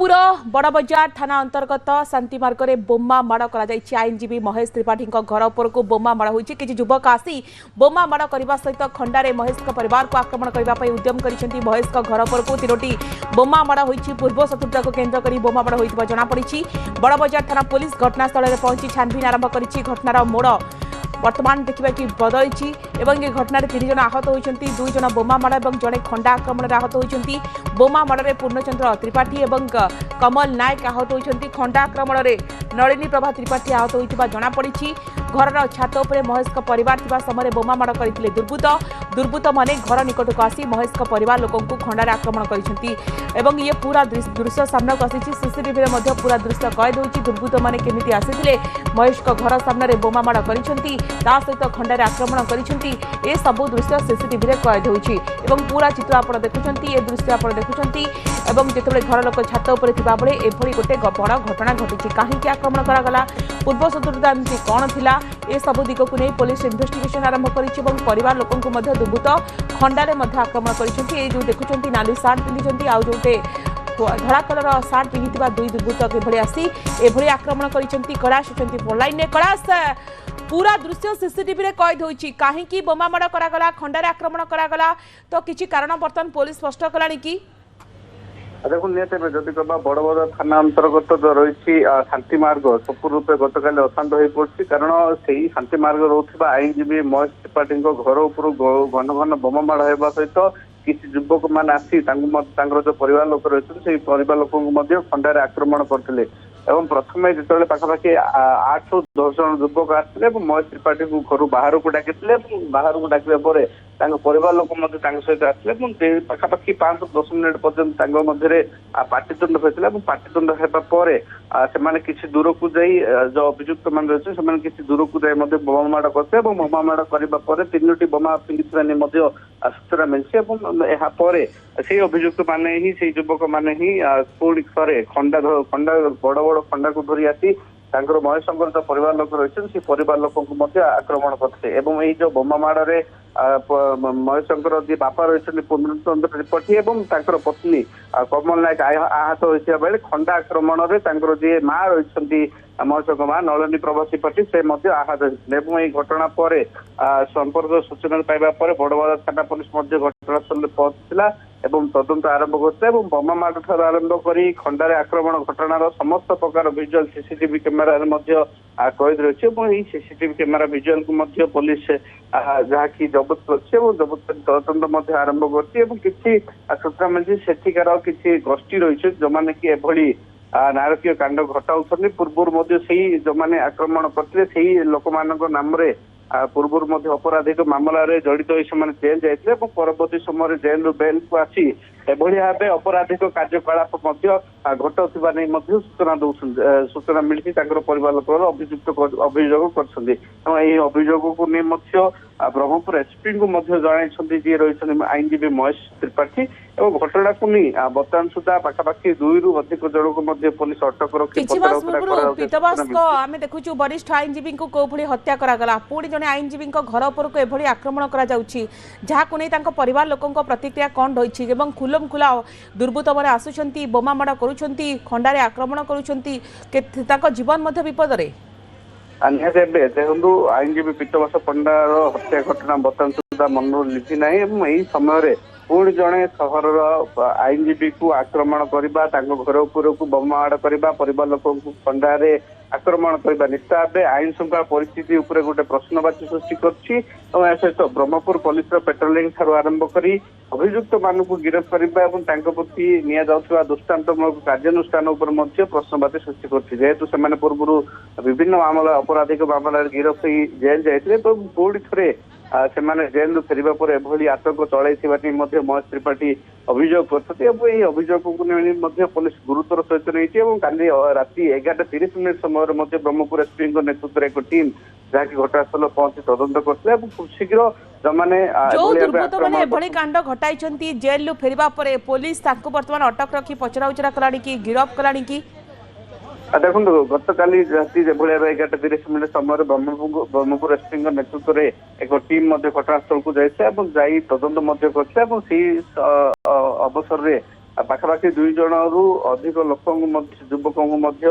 ब्रह्मपुर बड़बजार थाना अंतर्गत शांति मार्ग में बोमा माड़ कर आईनजीवी महेश त्रिपाठी घर उपर को बोमा माड़ होती किसी युवक आसी बोमा माड़ करने सहित खंडारे महेश परिवार को आक्रमण करने उद्यम कर महेश घर उपर को 3टी बोमा माड़ होती पूर्व शत्रुता को केन्द्र कर बोमा माड़ होता जमापड़ी बड़बजार थाना पुलिस घटनास्थल में पहुंची छानबीन आरंभ कर घटनार मोड़ वर्तमान देखा कि बदली ये घटना 3 जन आहत होती 2 जन बोमा माड़ और जड़े खंडा आक्रमण आहत होती बोमा माड़ में पूर्णचंद्र त्रिपाठी और कमल नायक आहत होती खंडा आक्रमण में नलिनी प्रभा त्रिपाठी आहत होता जमापड़ी घर छात उपर महेश परिवार थिबा समय बोमा माड़ करते दुर्बृत्त माने घर निकटक आसी महेश परिवार लोक खंडार आक्रमण कर ये पूरा दृश्य सामना को आसी सीसीटीवी पूरा दृश्य कैद होती दुर्बृत्त माने केमिति आसीथिले महेश घर सामने बोमा माड़ कर सहित खंडार आक्रमण कर सबू दृश्य सीसीटीवी कैद होती पूरा चित्र आप देखुं ये दृश्य आप देखुं जिते घर लोक छात उपर थिबा बेले एभली गोटे बड़ घटना घटी कहीं आक्रमण करागला पूर्व शत्रुता एमती कौन थिला ए सबु दिग को नहीं पुलिस इन्वेस्टिगेशन आरंभ कर परिवार लोक दुर्बृत्त खंडारे आक्रमण कर जो देखुं नाली सार्ट पिंधि आउ जोटे धड़ा कलर सार्ट पिंधि 2 दुर्बृत्त किभली आसी एभली आक्रमण कर कलाश पलाइन कलाश पूरा दृश्य सीसीटीवी कैद होती कहीं बोमा माड़ करागला खंडारे आक्रमण करागला तो किसी कारण बर्तमान पुलिस स्पष्ट कलानी कि देखो निहत जदि कह बड़बजार थाना अंतर्गत जो रही शांति मार्ग संपूर्ण रूपे गतकाली अशांत हो पड़ी कारण से शांति मार्ग रोकवा आईनजीवी महेश त्रिपाठी घर उपर घन घन बोमा माड़ होगा सहित किसी युवक मान आसी जो परिवार लोक रही परिवार लोक खंडारे आक्रमण करते प्रथम जो पाखापाखि 8 ରୁ 10 जन युवक आसते महेश त्रिपाठी को घर बाहर को डाक बाहर को डाकिया परिवार लोक सहित आसते पाखापाखि 5 ରୁ 10 मिनिट पर्यंत पाटितुंड होता है पाटितुंड होगापर से किसी दूर को जाई जो अभियुक्त मान रही से किसी दूर को जाए बोमा माड़ करते बोमा माड़ करने 3ଟି बोमा पिंधि सूचना मिली से अभियुक्त माने ही से युवक माने ही पुणी थे खंडा बड़ बड़ खंडा को धरी आसी महेश जो परिवार लोक रही से परिवार लोक आक्रमण करते जो बोमा माड़े महेश जी बापा रही पूर्णचंद्र त्रिपाठी और पत्नी कमल नायक आहत होता बेले खंडा आक्रमण में जी माँ रही महेश माँ नलिनी प्रभा त्रिपाठी से आहत होते घटना पर संपर्क सूचना पाइबा बड़बजार थाना पुलिस घटनास्थल में पहुंचला तदंत आरंभ करते बोमा माड़ ठार आरंभ कर खंडारे आक्रमण घटनार समस्त प्रकार विजुआल सीसीटीवी कैमेरा कैद रही सीसीटीवी कैमेरा विजुआल को पुलिस जहाँकि जबत कर तदंत आरंभ कर सूचना मिली सेठिकार किसी गोष्ठी रही जो मैंने कि एभली नारकीय कांड घटाऊँ पूर्व जो मैंने आक्रमण करते लोक नाम पूर्व अपराधिक मामला जड़ित हो जेल जाते परवर्ती समय जेल बेल को आसी एभली भाव अपराधिक कार्यकलाप घटाऊा नहीं सूचना मिली परिवार लोक अभियोग कर अभियोग को नहीं ब्रह्मपुर एसपी को जन जी रही आईनजीवी महेश त्रिपाठी और घटना को नहीं बर्तमान सुधा पाखापाखि 2 ରୁ अधिक जन को पुलिस अटक आम देखु वरिष्ठ आईनजीवी को हत्या करागला पुणी जड़े आईनजीवी घर उपर को एभली आक्रमण कर परिवार लोक प्रतिक्रिया कौन रही खुलम खुला दुर्बृत्त मैंने आसुंच बोमा माड़ कर खंडारे आक्रमण कर जीवन विपद निहत देखो आईनजीवी पीतवास पंडार हत्या घटना बर्तमान सुधा मन लिखी ना यही समय पुणी जड़े सहर आईनजीवी को आक्रमण करने घर उपर को बोमा माड़ करने परिवार लोक खंडारे आक्रमण करने निश्चित भाव आईन श्रृंखला परिस्थिति उपर गोटे प्रश्नवाची सृष्टि सहित ब्रह्मपुर पुलिस पेट्रोलिंग ठार आरंभ कर अभियुक्त मानक गिरफ्त करने प्रति निया दृष्टान्तमूलक कार्यानुष्ठान प्रश्नवाची सृष्टि करेतु से पूर्व विभिन्न मामला अपराधिक मामला गिरफ्त जेल जाते पुणी थे से जेल फेरवा पर एभली आतंक चलाई महेश त्रिपाठी अभियोग करते अभियोग को पुलिस गुरुतर सहित नहीं काली राति 11:30 समय ब्रह्मपुर एसपी नेतृत्व एक टीम जहाँकि घटनास्थल पहुंची तदंत करते खूब शीघ्र जो मैंने कांड घटाई जेल फेरवा पर पुलिस बर्तमान अटक रखी पचरा उचरा कलानी कि गिरफ कलानी कि देखो गतकाली राति 11:30 समय ब्रह्मपुर एसपी नेतृत्व में एक टीम घटनास्थल को जाइए तदंत करते अवसर में ପାଖାପାଖି 2 ଜଣରୁ ଅଧିକ ଲୋକଙ୍କୁ ମଧ୍ୟ ଯୁବକଙ୍କୁ ମଧ୍ୟ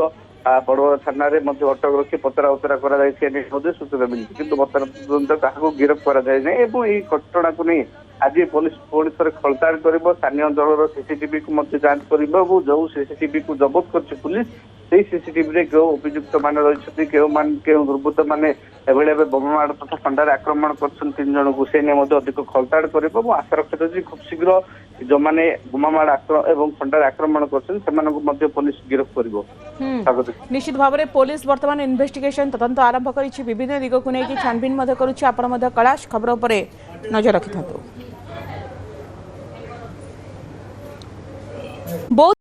ବଡ଼ବଡ଼ ଥାନାରେ ମଧ୍ୟ ଅଟକ ରଖି ପଚରା ଉଚରା କରାଯାଇଛି ଏନେଇ ମଧ୍ୟ ସୂଚନା ମିଳିଛି କିନ୍ତୁ ବର୍ତ୍ତମାନ ପର୍ଯ୍ୟନ୍ତ କାହାକୁ ଗିରଫ କରାଯାଇ ନାହିଁ ଏବଂ ଏହି ଘଟଣାକୁ ନେଇ ଆଜି ପୋଲିସ ପୁଣି ଥରେ ଖୋଳତାଡ଼ କରିବ ସ୍ଥାନୀୟ ଅଞ୍ଚଳର ସିସିଟିଭିକୁ ମଧ୍ୟ ଯାଞ୍ଚ କରିବ ଏବଂ ଯେଉଁ ସିସିଟିଭିକୁ ଜବତ କରିଛି ପୁଲିସ ସେଇ ସିସିଟିଭିରେ କେଉଁ ଅଭିଯୁକ୍ତ ମାନେ ରହିଛନ୍ତି କେଉଁ ଦୁର୍ବୃତ୍ତ ମାନେ ଏଭଳି ଭାବେ ବୋମାମାଡ଼ ତଥା ଖଣ୍ଡାରେ ଆକ୍ରମଣ କରିଛନ୍ତି 3 ଜଣଙ୍କୁ ସେ ନେଇ ମଧ୍ୟ ଅଧିକ ଖୋଳତାଡ଼ କରିବ ଏବଂ ଆଶା ରଖାଯାଉଛି ଖୁବ୍ ଶୀଘ୍ର ଯେଉଁମାନେ ବୋମାମାଡ଼ ଏବଂ ଖଣ୍ଡାରେ ଆକ୍ରମଣ କରିଛନ୍ତି ସେମାନଙ୍କୁ ମଧ୍ୟ ପୋଲିସ ଗିରଫ କରିବ। निश्चित भाव में पुलिस वर्तमान इन्वेस्टिगेशन तदंत आरंभ कर विभिन्न दिगक नहीं छानबीन करुच्ची। आपण कैलाश खबर पर नजर रखि।